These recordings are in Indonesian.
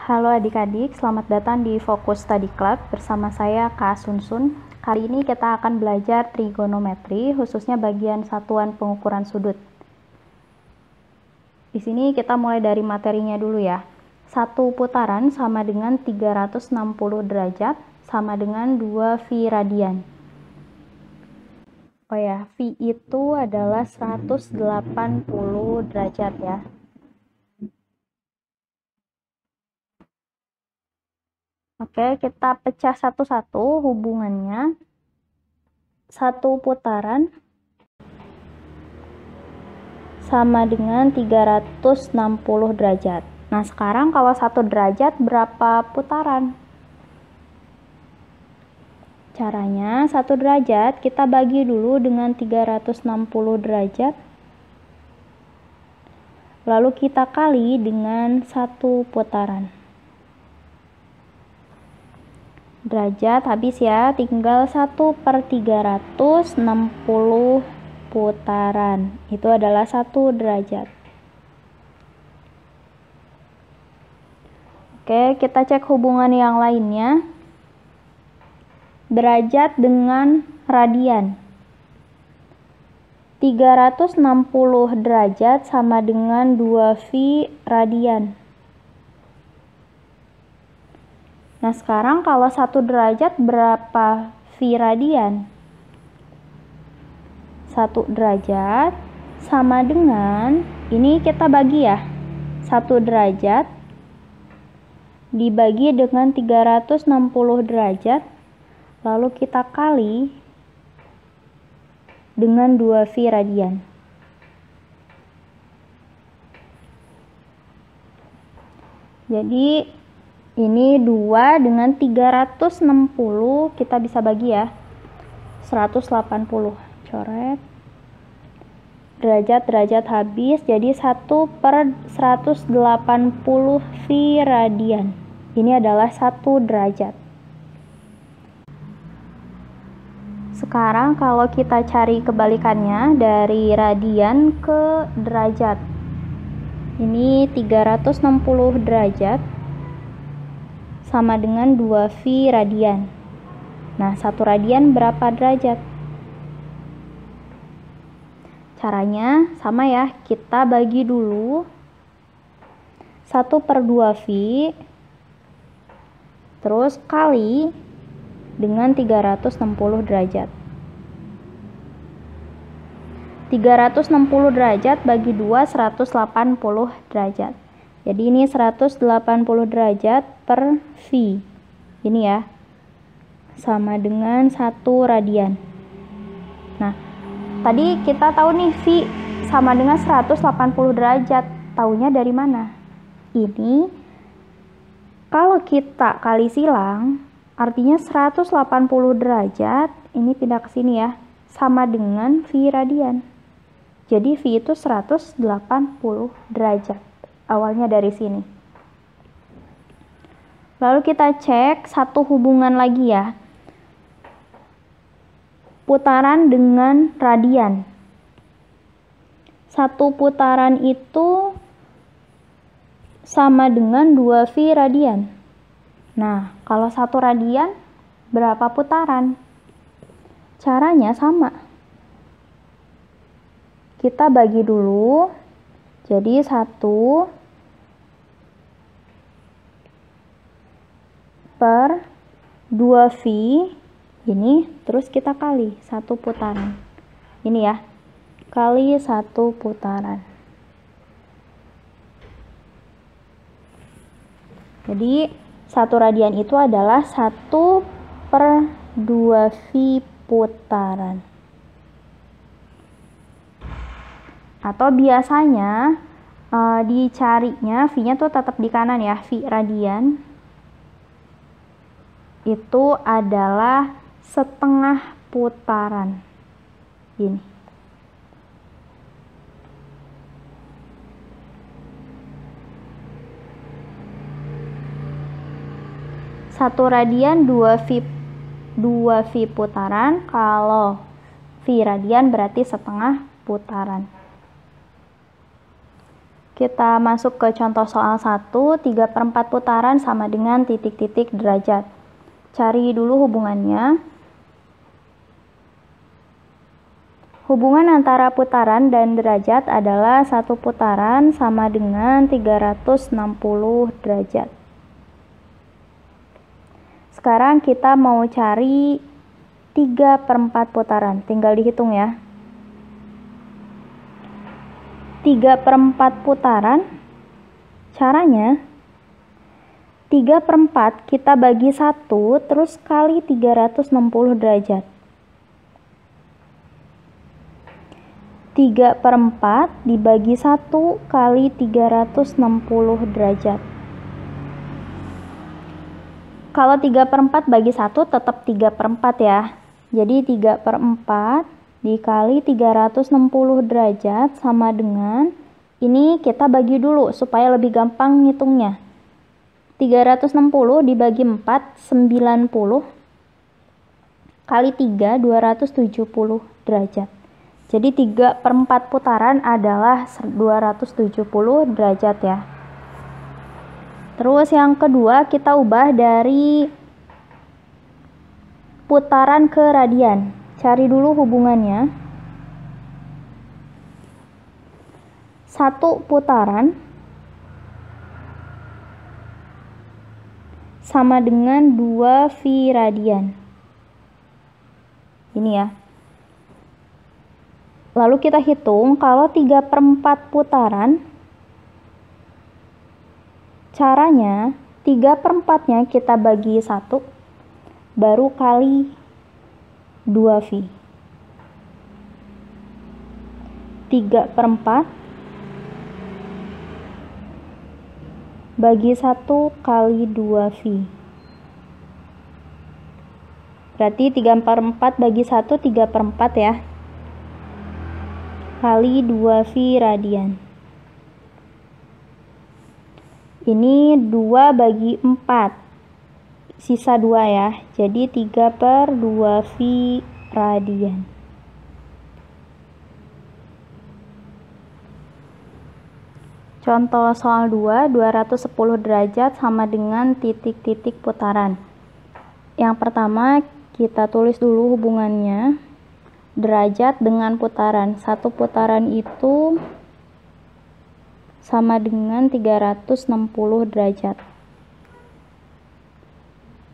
Halo adik-adik, selamat datang di Fokus Study Club bersama saya Kak Sunsun. Kali ini kita akan belajar trigonometri, khususnya bagian satuan pengukuran sudut. Di sini kita mulai dari materinya dulu ya. Satu putaran sama dengan 360 derajat sama dengan 2 V radian. Oh ya, V itu adalah 180 derajat ya. Oke, kita pecah satu-satu hubungannya. Satu putaran sama dengan 360 derajat. Nah, sekarang kalau 1 derajat berapa putaran? Caranya, 1 derajat kita bagi dulu dengan 360 derajat. Lalu kita kali dengan 1 putaran. Derajat habis ya, tinggal 1/360 putaran. Itu adalah 1 derajat. Oke, kita cek hubungan yang lainnya. Derajat dengan radian. 360 derajat sama dengan 2V radian. Nah, sekarang kalau 1 derajat berapa V radian? 1 derajat sama dengan, ini kita bagi ya, 1 derajat dibagi dengan 360 derajat, lalu kita kali dengan 2V radian. Jadi ini 2 dengan 360 kita bisa bagi ya, 180. Coret. Derajat habis, jadi 1/180 V radian. Ini adalah 1 derajat. Sekarang kalau kita cari kebalikannya dari radian ke derajat. Ini 360 derajat sama dengan 2V radian. Nah, 1 radian berapa derajat? Caranya sama ya, kita bagi dulu 1/2V, terus kali dengan 360 derajat. 360 derajat bagi 2, 180 derajat. Jadi ini 180 derajat per V. Ini ya, sama dengan 1 radian. Nah, tadi kita tahu nih V sama dengan 180 derajat. Taunya dari mana? Ini kalau kita kali silang, artinya 180 derajat, ini pindah ke sini ya, sama dengan V radian. Jadi V itu 180 derajat. Awalnya dari sini. Lalu kita cek satu hubungan lagi ya. Putaran dengan radian. 1 putaran itu sama dengan 2V radian. Nah, kalau 1 radian berapa putaran? Caranya sama. Kita bagi dulu. Jadi 1/2V ini, terus kita kali 1 putaran. Ini ya, kali 1 putaran. Jadi 1 radian itu adalah 1/2V putaran. Atau biasanya dicarinya V-nya tuh tetap di kanan ya, V radian itu adalah setengah putaran. Gini. Satu radian 2V putaran, kalau V radian berarti setengah putaran. Kita masuk ke contoh soal 1, 3/4 putaran sama dengan titik-titik derajat. Cari dulu hubungannya. Hubungan antara putaran dan derajat adalah 1 putaran sama dengan 360 derajat. Sekarang kita mau cari 3/4 putaran, tinggal dihitung ya. 3/4 putaran, caranya 3/4 kita bagi 1 terus kali 360 derajat. 3/4 dibagi 1 kali 360 derajat. Kalau 3/4 bagi 1 tetap 3/4 ya. Jadi 3/4 dikali 360 derajat sama dengan, ini kita bagi dulu supaya lebih gampang ngitungnya. 360 dibagi 4, 90, kali 3, 270 derajat. Jadi 3/4 putaran adalah 270 derajat ya. Terus yang kedua kita ubah dari putaran ke radian. Cari dulu hubungannya. 1 putaran sama dengan 2 V radian. Ini ya. Lalu kita hitung kalau 3/4 putaran, caranya 3/4-nya kita bagi 1, baru kali 2V. 3/4 bagi 1 kali 2V. Berarti 3/4 bagi 1, 3/4 ya. Kali 2V radian. Ini 2 bagi 4. Sisa 2 ya, jadi 3/2V radian. Contoh soal 2, 210 derajat sama dengan titik-titik putaran. Yang pertama kita tulis dulu hubungannya. Derajat dengan putaran. 1 putaran itu sama dengan 360 derajat.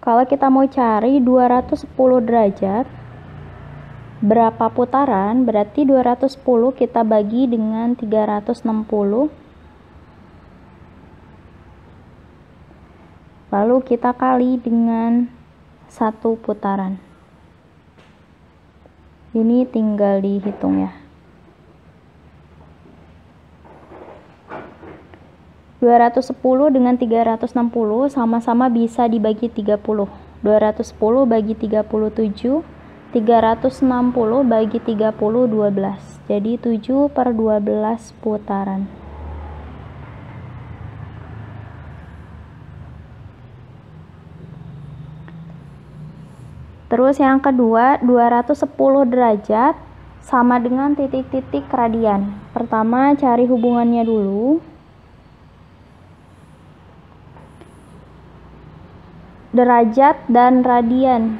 Kalau kita mau cari 210 derajat, berapa putaran? Berarti 210 kita bagi dengan 360. Lalu kita kali dengan 1 putaran. Ini tinggal dihitung ya. 210 dengan 360 sama-sama bisa dibagi 30. 210 bagi 37, 360 bagi 30, 12. Jadi 7/12 putaran. Terus yang kedua, 210 derajat sama dengan titik-titik radian. Pertama cari hubungannya dulu. Derajat dan radian.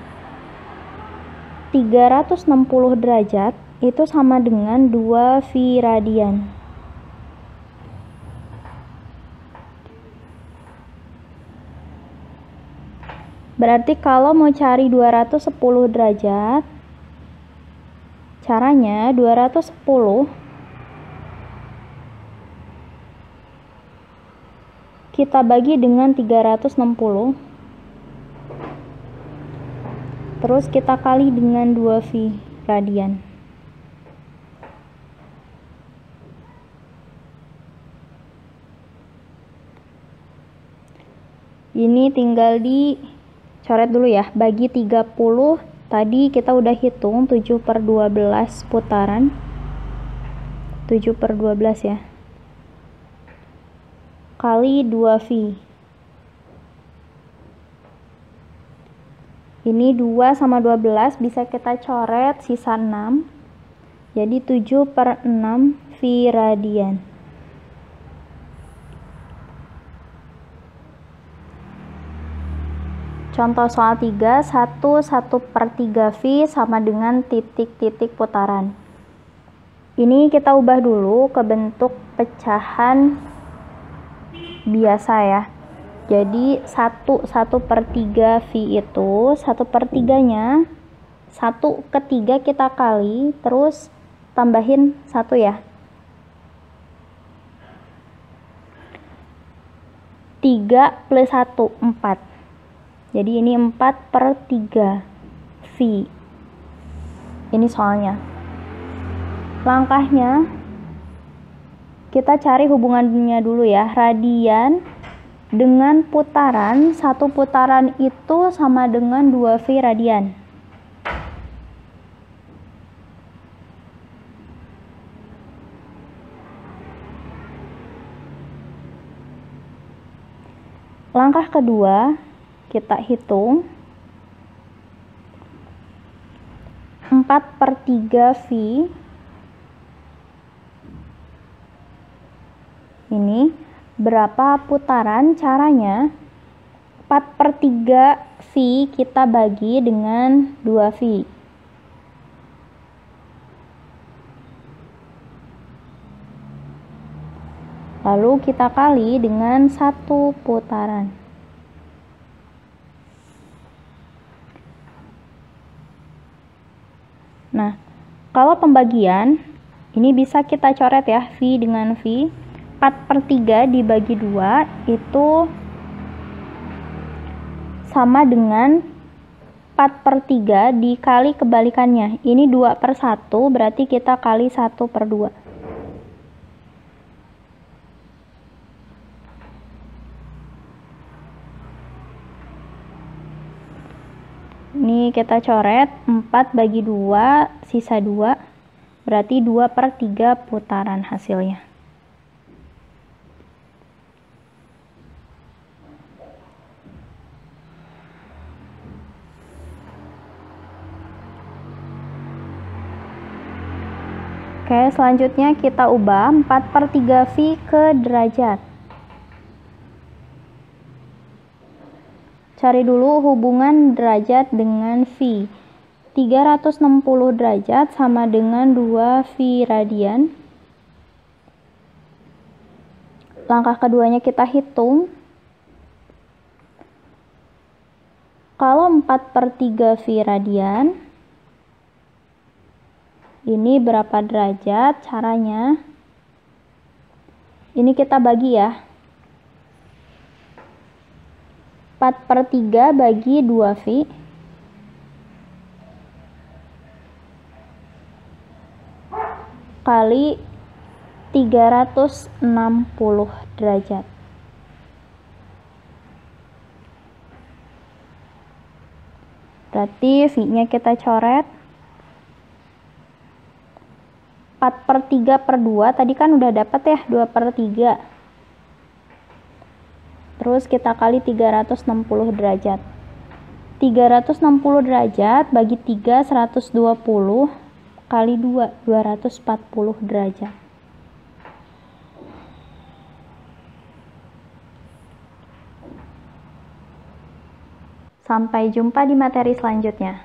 360 derajat itu sama dengan 2V radian. Berarti kalau mau cari 210 derajat, caranya 210 kita bagi dengan 360. Terus kita kali dengan 2V radian. Ini tinggal dicoret dulu ya. Bagi 30, tadi kita udah hitung 7/12 putaran. 7/12 ya. Kali 2V. Ini 2 sama 12 bisa kita coret, sisa 6. Jadi 7/6 V radian. Contoh soal 3, 1/3 V sama dengan titik-titik putaran. Ini kita ubah dulu ke bentuk pecahan biasa ya. Jadi 1/3 V itu 1/3-nya 1/3 kita kali, terus tambahin 1 ya. 3 plus 1, 4. Jadi ini 4/3 V. Ini soalnya. Langkahnya kita cari hubungannya dulu ya. Radian dengan putaran, satu putaran itu sama dengan 2V radian. Langkah kedua, kita hitung 4/3 V ini berapa putaran. Caranya 4/3 V kita bagi dengan 2 V. Lalu kita kali dengan 1 putaran. Nah, kalau pembagian, ini bisa kita coret ya, V dengan V. 4/3 dibagi 2 itu sama dengan 4/3 dikali kebalikannya. Ini 2/1, berarti kita kali 1/2. Ini kita coret 4 bagi 2, sisa 2, berarti 2/3 putaran hasilnya. Oke, selanjutnya kita ubah 4/3 V ke derajat. Cari dulu hubungan derajat dengan V. 360 derajat sama dengan 2 V radian. Langkah keduanya kita hitung. Kalau 4/3 V radian, ini berapa derajat? Caranya, ini kita bagi ya. 4/3 bagi 2 V kali 360 derajat. Berarti V-nya kita coret. 4/3/2 tadi kan udah dapat ya, 2/3. Terus kita kali 360 derajat. 360 derajat bagi 3, 120, kali 2, 240 derajat. Sampai jumpa di materi selanjutnya.